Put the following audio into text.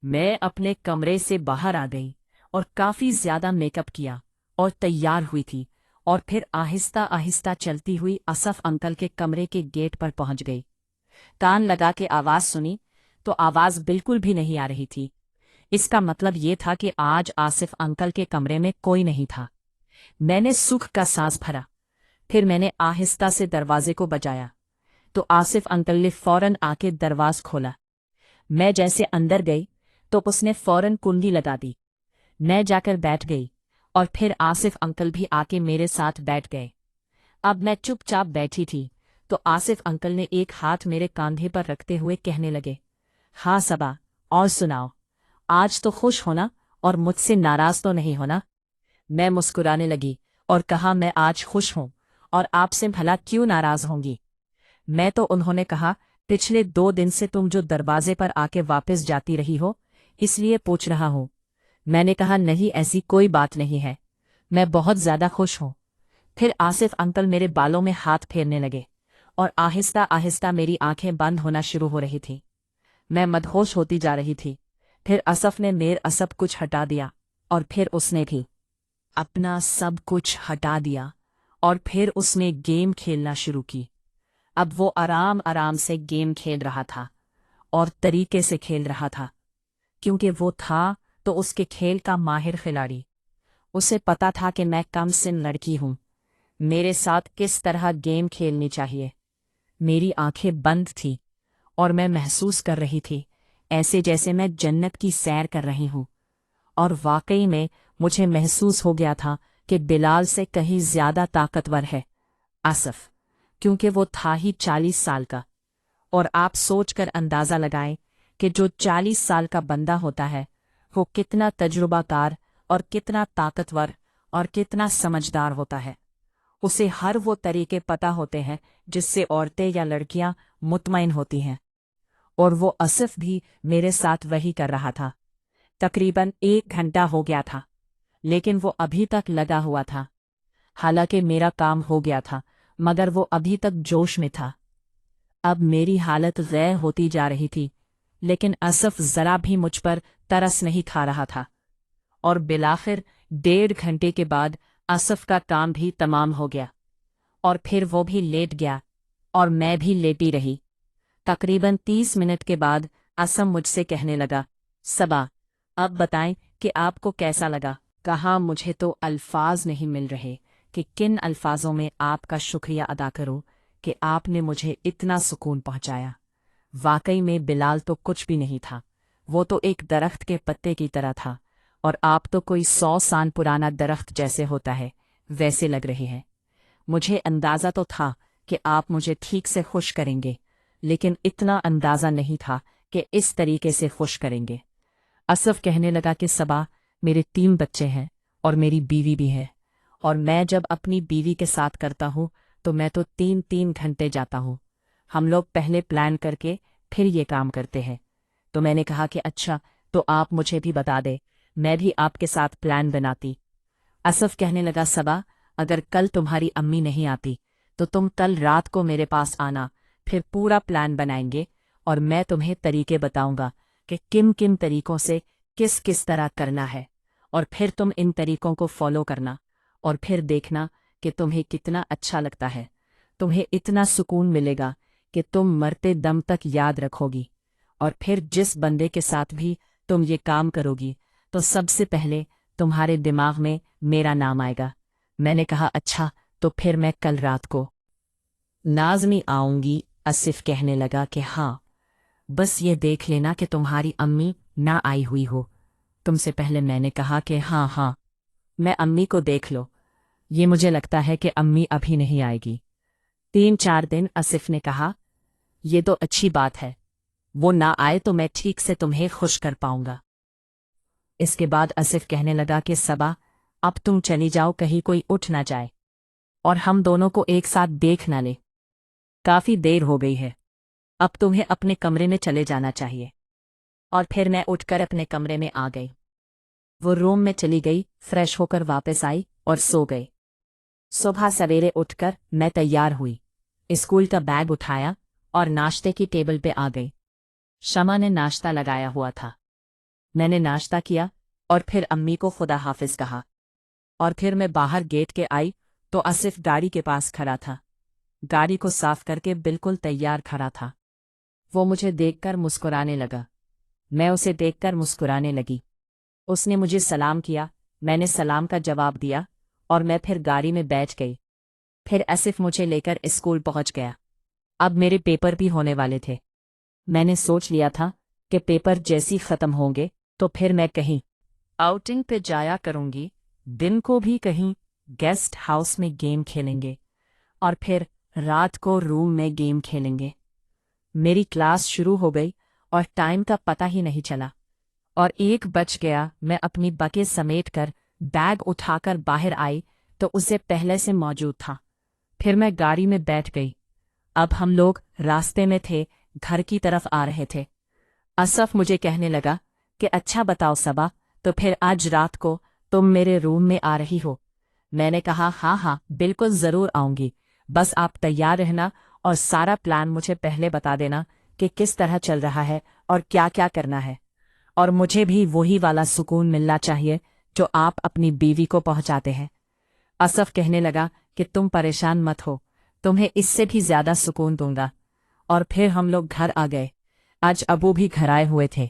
मैं अपने कमरे से बाहर आ गई और काफी ज्यादा मेकअप किया और तैयार हुई थी, और फिर आहिस्ता आहिस्ता चलती हुई असफ अंकल के कमरे के गेट पर पहुंच गई। कान लगा के आवाज सुनी तो आवाज बिल्कुल भी नहीं आ रही थी। इसका मतलब ये था कि आज आसिफ अंकल के कमरे में कोई नहीं था। मैंने सुख का सांस भरा। फिर मैंने आहिस्ता से दरवाजे को बजाया तो आसिफ अंकल ने फौरन आके दरवाज खोला। मैं जैसे अंदर गई तो उसने फौरन कुंडी लगा दी। मैं जाकर बैठ गई और फिर आसिफ अंकल भी आके मेरे साथ बैठ गए। अब मैं चुपचाप बैठी थी तो आसिफ अंकल ने एक हाथ मेरे कांधे पर रखते हुए कहने लगे, हाँ सबा, और सुनाओ, आज तो खुश होना और मुझसे नाराज तो नहीं होना। मैं मुस्कुराने लगी और कहा, मैं आज खुश हूं और आपसे भला क्यों नाराज होंगी। मैं तो उन्होंने कहा, पिछले 2 दिन से तुम जो दरवाजे पर आके वापस जाती रही हो, इसलिए पूछ रहा हूं। मैंने कहा, नहीं ऐसी कोई बात नहीं है, मैं बहुत ज्यादा खुश हूं। फिर आसिफ अंकल मेरे बालों में हाथ फेरने लगे और आहिस्ता आहिस्ता मेरी आंखें बंद होना शुरू हो रही थीं। मैं मदहोश होती जा रही थी। फिर असफ ने मेरा सब कुछ हटा दिया और फिर उसने भी अपना सब कुछ हटा दिया और फिर उसने गेम खेलना शुरू की। अब वो आराम आराम से गेम खेल रहा था और तरीके से खेल रहा था, क्योंकि वो था तो उसके खेल का माहिर खिलाड़ी। उसे पता था कि मैं कम सिन लड़की हूं, मेरे साथ किस तरह गेम खेलनी चाहिए। मेरी आंखें बंद थीं और मैं महसूस कर रही थी ऐसे जैसे मैं जन्नत की सैर कर रही हूं। और वाकई में मुझे महसूस हो गया था कि बिलाल से कहीं ज्यादा ताकतवर है आसफ, क्योंकि वो था ही 40 साल का। और आप सोचकर अंदाजा लगाएं कि जो 40 साल का बंदा होता है वो कितना तजुर्बाकार और कितना ताकतवर और कितना समझदार होता है। उसे हर वो तरीके पता होते हैं जिससे औरतें या लड़कियां मुतमईन होती हैं। और वो आसिफ भी मेरे साथ वही कर रहा था। तकरीबन 1 घंटा हो गया था, लेकिन वो अभी तक लगा हुआ था। हालांकि मेरा काम हो गया था, मगर वो अभी तक जोश में था। अब मेरी हालत गैर होती जा रही थी, लेकिन असफ जरा भी मुझ पर तरस नहीं खा रहा था। और बिलाखिर 1.5 घंटे के बाद असफ का काम भी तमाम हो गया और फिर वो भी लेट गया और मैं भी लेटी रही। तकरीबन 30 मिनट के बाद असम मुझसे कहने लगा, सबा, अब बताएं कि आपको कैसा लगा। कहा, मुझे तो अल्फाज नहीं मिल रहे कि किन अल्फाजों में आपका शुक्रिया अदा करूं कि आपने मुझे इतना सुकून पहुंचाया। वाकई में बिलाल तो कुछ भी नहीं था, वो तो एक दरख्त के पत्ते की तरह था, और आप तो कोई 100 साल पुराना दरख्त जैसे होता है वैसे लग रहे हैं। मुझे अंदाज़ा तो था कि आप मुझे ठीक से खुश करेंगे, लेकिन इतना अंदाज़ा नहीं था कि इस तरीके से खुश करेंगे। असफ कहने लगा कि सबा, मेरे 3 बच्चे हैं और मेरी बीवी भी है, और मैं जब अपनी बीवी के साथ करता हूँ तो मैं तो 3-3 घंटे जाता हूँ। हम लोग पहले प्लान करके फिर ये काम करते हैं। तो मैंने कहा कि अच्छा, तो आप मुझे भी बता दे, मैं भी आपके साथ प्लान बनाती। असफ कहने लगा, सबा, अगर कल तुम्हारी अम्मी नहीं आती तो तुम कल रात को मेरे पास आना, फिर पूरा प्लान बनाएंगे और मैं तुम्हें तरीके बताऊंगा कि किन किन तरीकों से किस किस तरह करना है, और फिर तुम इन तरीकों को फॉलो करना और फिर देखना कि तुम्हें कितना अच्छा लगता है। तुम्हें इतना सुकून मिलेगा कि तुम मरते दम तक याद रखोगी। और फिर जिस बंदे के साथ भी तुम ये काम करोगी तो सबसे पहले तुम्हारे दिमाग में मेरा नाम आएगा। मैंने कहा, अच्छा, तो फिर मैं कल रात को नाज़मी आऊंगी। आसिफ कहने लगा कि हाँ, बस ये देख लेना कि तुम्हारी अम्मी ना आई हुई हो। तुमसे पहले मैंने कहा कि हाँ हाँ, मैं अम्मी को देख लो, ये मुझे लगता है कि अम्मी अभी नहीं आएगी। 3-4 दिन, आसिफ ने कहा, ये तो अच्छी बात है, वो ना आए तो मैं ठीक से तुम्हें खुश कर पाऊंगा। इसके बाद आसिफ कहने लगा कि सबा, अब तुम चली जाओ, कहीं कोई उठ ना जाए और हम दोनों को एक साथ देख ना ले। काफी देर हो गई है, अब तुम्हें अपने कमरे में चले जाना चाहिए। और फिर मैं उठकर अपने कमरे में आ गई। वो रूम में चली गई, फ्रेश होकर वापस आई और सो गई। सुबह सवेरे उठकर मैं तैयार हुई, स्कूल का बैग उठाया और नाश्ते की टेबल पे आ गई। शमा ने नाश्ता लगाया हुआ था। मैंने नाश्ता किया और फिर अम्मी को खुदा हाफिज कहा। और फिर मैं बाहर गेट के आई तो आसिफ गाड़ी के पास खड़ा था। गाड़ी को साफ करके बिल्कुल तैयार खड़ा था। वो मुझे देखकर मुस्कुराने लगा। मैं उसे देखकर मुस्कुराने लगी। उसने मुझे सलाम किया, मैंने सलाम का जवाब दिया और मैं फिर गाड़ी में बैठ गई। फिर आसिफ मुझे लेकर स्कूल पहुंच गया। अब मेरे पेपर भी होने वाले थे। मैंने सोच लिया था कि पेपर जैसी खत्म होंगे तो फिर मैं कहीं आउटिंग पे जाया करूंगी, दिन को भी कहीं गेस्ट हाउस में गेम खेलेंगे और फिर रात को रूम में गेम खेलेंगे। मेरी क्लास शुरू हो गई और टाइम का पता ही नहीं चला और 1 बज गया। मैं अपनी बकेट समेट कर बैग उठाकर बाहर आई तो उसे पहले से मौजूद था। फिर मैं गाड़ी में बैठ गई। अब हम लोग रास्ते में थे, घर की तरफ आ रहे थे। असफ मुझे कहने लगा कि अच्छा बताओ सबा, तो फिर आज रात को तुम मेरे रूम में आ रही हो? मैंने कहा हाँ हाँ बिल्कुल ज़रूर आऊंगी, बस आप तैयार रहना और सारा प्लान मुझे पहले बता देना कि किस तरह चल रहा है और क्या क्या करना है। और मुझे भी वही वाला सुकून मिलना चाहिए जो आप अपनी बीवी को पहुंचाते हैं। असफ कहने लगा कि तुम परेशान मत हो, तुम्हें इससे भी ज्यादा सुकून दूंगा। और फिर हम लोग घर आ गए। आज अबू भी घर आए हुए थे।